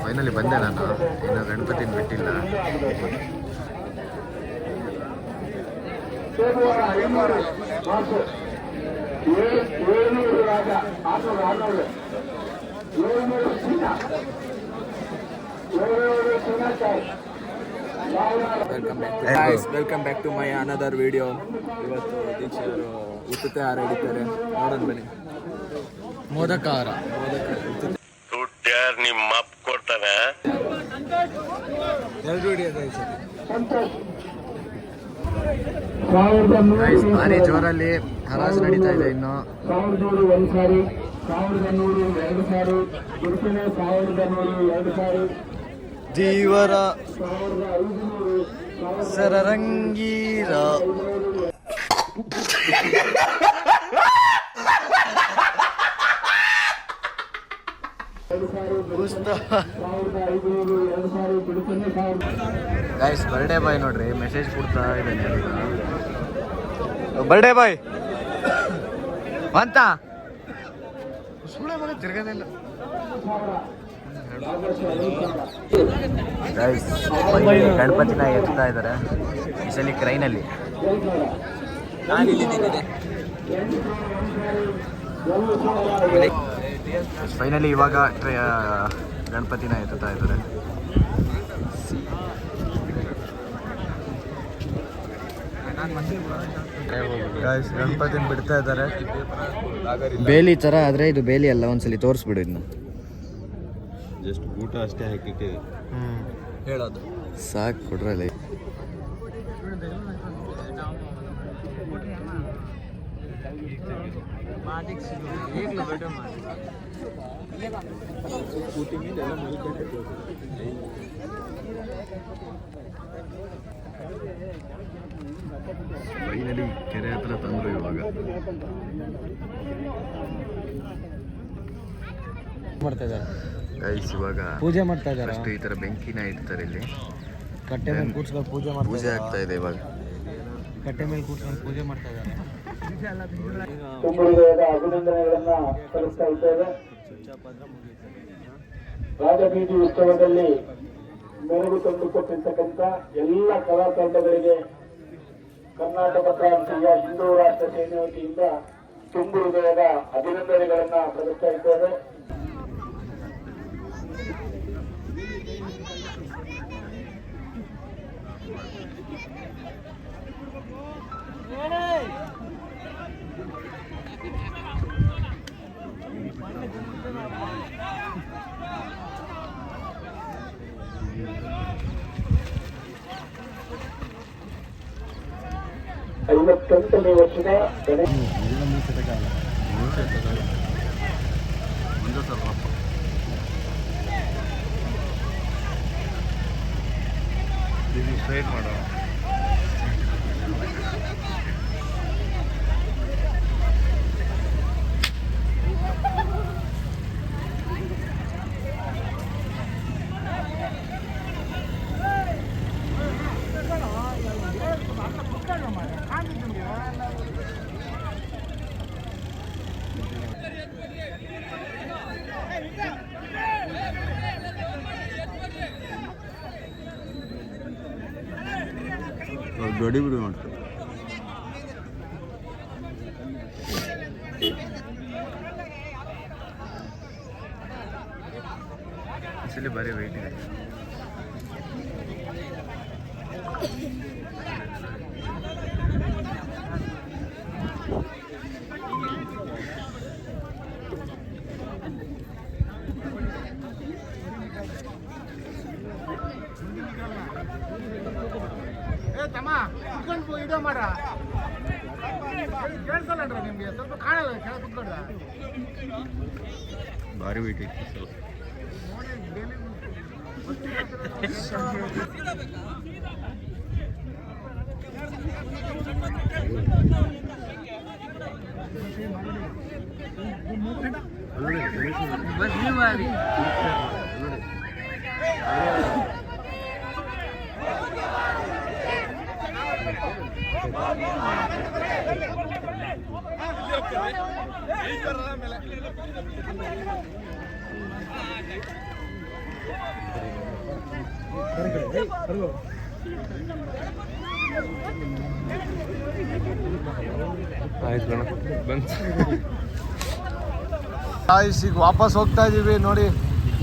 Finally ಬಂದೆ ನಾನು, ಇನ್ನು ಗಣಪತಿನ ಬಿಟ್ಟಿಲ್ಲ. Welcome back to my another video. ಇವತ್ತು ದೀಕ್ಷೆಯವರು ಉತ್ತುತ್ತೆ ಹಾರ ಹಿಡಿತಾರೆ, ನೋಡೋಣ ಬನ್ನಿ. ಮೋದಕ ಹಾರ ನಿಮ್ಮ ಅಪ್ಪ ಕೊಡ್ತಾನೆ. ಎರಡು ಹಿಡಿಯೋದು ಭಾರಿ ಜೋರಲ್ಲಿ ಹರಾಜು ನಡೀತಾ ಇದೆ. ಇನ್ನು 1100 ಒಂದು ಸಾರಿ, 1100 2 ಸಾರಿ, ಗುರುತಿನ 1100 2 ಸಾರಿ, ಜೀವರ 1500 ಸರರಂಗೀರ ಗೈಸ್ ಬರ್ಡೇ ಬಾಯ್ ನೋಡ್ರಿ, ಮೆಸೇಜ್ ಕೊಡ್ತಾ ಇದ್ದಾನೆ. ಬರ್ಡೇ ಬಾಯ್ ಅಂತ ಸುಳ್ಳೆ ಮಗ ತಿರ್ಗದಿಲ್ಲ. ಗೈಸ್ ಗಣಪತಿನ ಎತ್ತಾ ಇದ್ದಾರೆ ಈ ಸಲ ಕ್ರೈನಲ್ಲಿ. ಫೈನಲಿ ಇವಾಗ ಗಣಪತಿನ ಎತ್ತುತ್ತಾ ಇದ್ದಾರೆ. ಗಣಪತಿನ ಬಿಡ್ತಾ ಇದ್ದಾರೆ. ಬೇಲಿ ತರ ಆದ್ರೆ ಇದು ಬೇಲಿ ಅಲ್ಲ, ಒಂದ್ಸಲಿ ತೋರಿಸ್ಬಿಡು ಇದನ್ನ. ಜಸ್ಟ್ ಊಟ ಅಷ್ಟೇ ಹಾಕಿಟ್ಟು ಹೇಳೋದು ಸಾಕು ಕೊಡ್ರಲ್ಲ. ಫೈನಲಿ ಕೆರೆ ಹತ್ರ ತಂದ್ರು. ಇವಾಗ ಮಾಡ್ತಾ ಇದ್ದಾರೆ ಗೈಸ್, ಇವಾಗ ಪೂಜೆ ಮಾಡ್ತಾ ಇದ್ದಾರೆ. ಅಷ್ಟು ಈ ತರ ಬೆಂಕಿನ ಇಡ್ತಾರೆ ಇಲ್ಲಿ, ಕಟ್ಟೆ ಮೇಲೆ ಕೂರ್ಸ್ಕೊಂಡು ಪೂಜೆ ಆಗ್ತಾ ಇದೆ. ಇವಾಗ ಕಟ್ಟೆ ಮೇಲೆ ಕೂರ್ಸ್ಕೊಂಡು ಪೂಜೆ ಮಾಡ್ತಾ ಇದ್ದಾರೆ. ಅಭಿನಂದನೆಗಳನ್ನ ಸಲ್ಲಿಸ್ತಾ ಇದ್ದೇವೆ. ರಾಜಬೀದಿ ಉತ್ಸವದಲ್ಲಿ ಮೆರುಗು ತಂದುಕೊಟ್ಟಿರ್ತಕ್ಕಂಥ ಎಲ್ಲ ಕಲಾ ತಂಡಗಳಿಗೆ ಕರ್ನಾಟಕ ಪ್ರಾಂತೀಯ ಹಿಂದೂ ರಾಷ್ಟ್ರ ಸೇನೆ ವತಿಯಿಂದ ತುಂಬು ಹೃದಯದ ಅಭಿನಂದನೆಗಳನ್ನ ಸಲ್ಲಿಸ್ತಾ ಇದ್ದೇವೆ. ಐವತ್ತೆಂಟನೇ ವರ್ಷದ ಸ್ಟ್ರೈಟ್ ಮಾಡೋ. ಗಡಿ ಬಿಡು ಮಾಡ್ತಾರೆ. इसलिए बारी वेट है. ತಮ್ಮ ಕುತ್ಕೊಂಡು ವಿಡಿಯೋ ಮಾಡ, ಕೇಳಿಸಲ್ಲ ನಿಮ್ಗೆ, ಸ್ವಲ್ಪ ಕಾಣಲ್ಲ, ಕೆಳಗೆ ಕುತ್ಕೊಂಡ್ರ ಭಾರಿ ವೇಟ್ ಇತ್ತು ಸರ್. ಈಗ ವಾಪಸ್ ಹೋಗ್ತಾ ಇದೀವಿ ನೋಡಿ,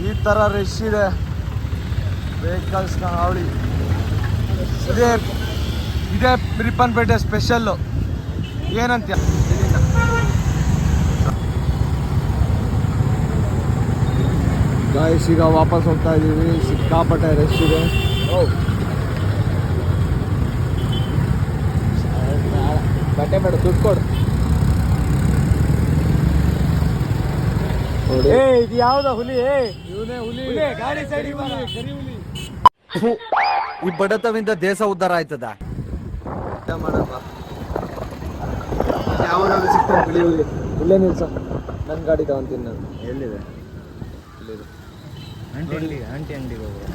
ಈ ತರ ರಶ್ ಇದೆ ವೆಹಿಕಲ್ಸ್ ಅವಳಿ. ಇದೇ ರಿಪ್ಪನ್ಪೇಟೆ ಸ್ಪೆಷಲ್ಲು. ಏನಂತ್ಯ ಗಾಯ್ಸ್, ಈಗ ವಾಪಸ್ ಹೋಗ್ತಾ ಇದೀವಿ. ಸಿಕ್ಕಾಪಟ್ಟೆ ರಶ್ ಇದೆ. ಬಟ್ಟೆ ಬೇಡ, ದುಡ್ಡು ಕೊಡು. ಇದು ಯಾವ್ದ ಹುಲಿ? ಇವನೇ ಹುಲಿ. ಗಾಡಿ ಸೈಡ್ ಹುಲಿ. ಈ ಬಡತವಿಂದ ದೇಶ ಉದ್ಧಾರ ಆಯ್ತದ. ಯಾವಾಗ ಸಿಗ್ತಾನೆ ಬಿಳಿ ಹುಲಿ? ಇಲ್ಲೇ ನಿಲ್ಸ, ನನ್ನ ಗಾಡಿ ತಗೊಂತೀನಿ ನಾನು. ಎಲ್ಲಿದೆ? ಆಂಟಿ ಅಂಗಡಿಗೆ ಹೋಗೋಣ.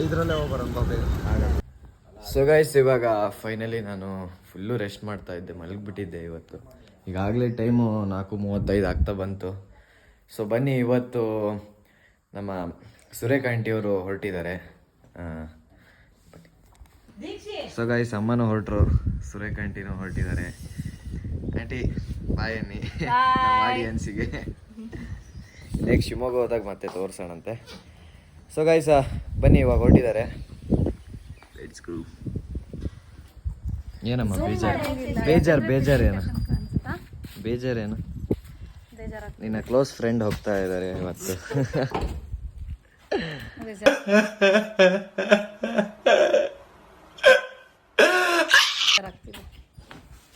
ಇದರಲ್ಲೇ ಹೋಗೋಣ ಬೇಗ. ಸೊ ಗೈಸ್, ಇವಾಗ ಫೈನಲಿ ನಾನು ಫುಲ್ಲು ರೆಸ್ಟ್ ಮಾಡ್ತಾ ಇದ್ದೆ, ಮಲಗಿಬಿಟ್ಟಿದ್ದೆ ಇವತ್ತು. ಈಗಾಗಲೇ ಟೈಮು 4:35 ಆಗ್ತಾ ಬಂತು. ಸೊ ಬನ್ನಿ, ಇವತ್ತು ನಮ್ಮ ಸುರೇಖ ಆಂಟಿಯವರು ಹೊರಟಿದ್ದಾರೆ. ಸೊ ಗೈಸ್, ಅಮ್ಮನೂ ಹೊರಟರು, ಸುರೇಖ ಆಂಟಿನೂ ಹೊರಟಿದ್ದಾರೆ. ಆಂಟಿ ಬಾಯ್ ಅನ್ನಿ ನಮ್ಮ ಆಡಿಯನ್ಸಿಗೆ. ನೆಕ್ಸ್ಟ್ ಶಿವಮೊಗ್ಗ ಹೋದಾಗ ಮತ್ತೆ ತೋರಿಸೋಣಂತೆ. ಸೊ ಗೈಸ್, ಬನ್ನಿ, ಇವಾಗ ಹೊರಟಿದ್ದಾರೆ. Let's go. ಏನಮ್ಮ ಬೇಜಾರೇನು? ನಿನ್ನ ಕ್ಲೋಸ್ ಫ್ರೆಂಡ್ ಹೋಗ್ತಾ ಇದ್ದಾರೆ ಇವತ್ತು.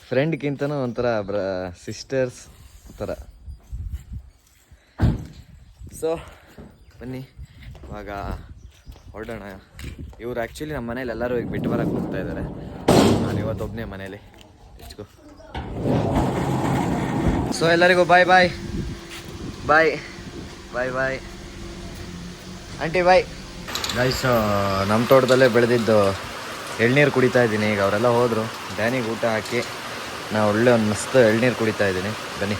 ಫ್ರೆಂಡ್ಗಿಂತನೂ ಒಂಥರ ಸಿಸ್ಟರ್ಸ್ ಥರ. ಸೊ ಬನ್ನಿ ಇವಾಗ ಹೊರಡೋಣ. ಇವ್ರು ಆ್ಯಕ್ಚುಲಿ ನಮ್ಮ ಮನೇಲಿ ಎಲ್ಲರೂ ಈಗ ಬಿಟ್ಟು ಬರೋಕ್ಕೆ ಹೋಗ್ತಾ ಇದ್ದಾರೆ. ನಾನು ಇವತ್ತೊಬ್ಬನೇ ಮನೇಲಿ. ಹೆಚ್ಚು. ಸೊ ಎಲ್ಲರಿಗೂ ಬಾಯ್ ಬಾಯ್ ಬಾಯ್ ಬಾಯ್ ಬಾಯ್ ಆಂಟಿ ಬಾಯ್. ಗೈಸ್, ನಮ್ಮ ತೋಟದಲ್ಲೇ ಬೆಳೆದಿದ್ದು ಎಳ್ನೀರು ಕುಡಿತಾ ಇದ್ದೀನಿ. ಈಗ ಅವರೆಲ್ಲ ಹೋದರು. ಡ್ಯಾನಿಗೆ ಊಟ ಹಾಕಿ ನಾನು ಒಳ್ಳೆ ಒಂದು ಮಸ್ತ್ ಎಳ್ನೀರು ಕುಡಿತಾ ಇದ್ದೀನಿ. ಬನ್ನಿ.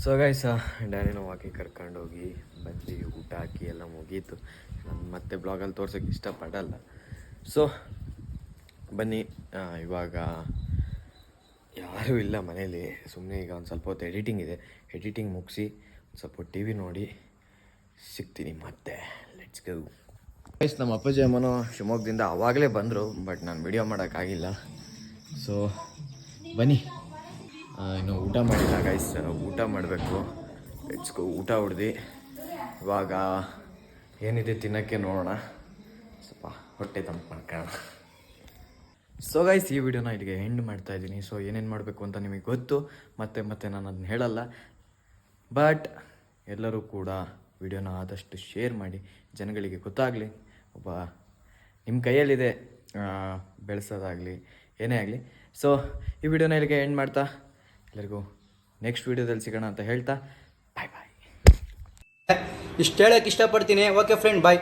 ಸೊ ಗೈಸ್, ಡ್ಯಾನಿನ ವಾಕಿಂಗ್ ಕರ್ಕೊಂಡೋಗಿ ಬಂದು ಊಟ ಹಾಕಿ ಎಲ್ಲ ಮುಗೀತು. ನಾನು ಮತ್ತೆ ಬ್ಲಾಗಲ್ಲಿ ತೋರ್ಸೋಕ್ಕೆ ಇಷ್ಟಪಡಲ್ಲ. ಸೊ ಬನ್ನಿ, ಇವಾಗ ಯಾರೂ ಇಲ್ಲ ಮನೇಲಿ. ಸುಮ್ಮನೆ ಈಗ ಒಂದು ಸ್ವಲ್ಪ ಹೊತ್ತು ಎಡಿಟಿಂಗ್ ಇದೆ. ಎಡಿಟಿಂಗ್ ಮುಗಿಸಿ ಒಂದು ಸ್ವಲ್ಪ ಟಿ ವಿ ನೋಡಿ ಸಿಗ್ತೀನಿ ಮತ್ತೆ. Let's go. ಗೈಸ್, ನಮ್ಮ ಅಪ್ಪಾಜಿ ಅಮ್ಮನೂ ಶಿವಮೊಗ್ಗದಿಂದ ಆವಾಗಲೇ ಬಂದರು, ಬಟ್ ನಾನು ವಿಡಿಯೋ ಮಾಡೋಕ್ಕಾಗಿಲ್ಲ. ಸೊ ಬನ್ನಿ, ಇನ್ನು ಊಟ ಮಾಡಿಲ್ಲ ಗೈಸ್, ಊಟ ಮಾಡಬೇಕು. Let's go. ಊಟ ಹೊಡೆದು ಇವಾಗ ಏನಿದೆ ತಿನ್ನೋಕ್ಕೆ ನೋಡೋಣ. ಸ್ವಲ್ಪ ಹೊಟ್ಟೆ ತಂಪು ಮಾಡ್ಕೊಳ್ಳೋಣ. ಸೊ ಗೈಸ್, ಈ ವಿಡಿಯೋನ ಇಲ್ಲಿಗೆ ಎಂಡ್ ಮಾಡ್ತಾ ಇದ್ದೀನಿ. ಸೊ ಏನೇನು ಮಾಡಬೇಕು ಅಂತ ನಿಮಗೆ ಗೊತ್ತು, ಮತ್ತೆ ನಾನು ಅದನ್ನ ಹೇಳಲ್ಲ. ಬಟ್ ಎಲ್ಲರೂ ಕೂಡ ವಿಡಿಯೋನ ಆದಷ್ಟು ಶೇರ್ ಮಾಡಿ, ಜನಗಳಿಗೆ ಗೊತ್ತಾಗಲಿ. ಒಬ್ಬ ನಿಮ್ಮ ಕೈಯಲ್ಲಿದೆ ಬೆಳೆಸೋದಾಗಲಿ, ಏನೇ ಆಗಲಿ. ಸೊ ಈ ವಿಡಿಯೋನ ಇಲ್ಲಿಗೆ ಎಂಡ್ ಮಾಡ್ತಾ ಎಲ್ಲರಿಗೂ ನೆಕ್ಸ್ಟ್ ವಿಡಿಯೋದಲ್ಲಿ ಸಿಗೋಣ ಅಂತ ಹೇಳ್ತಾ ಬಾಯ್ ಬಾಯ್. ಇಷ್ಟು ಹೇಳೋಕ್ಕೆ ಇಷ್ಟಪಡ್ತೀನಿ. ಓಕೆ ಫ್ರೆಂಡ್, ಬಾಯ್.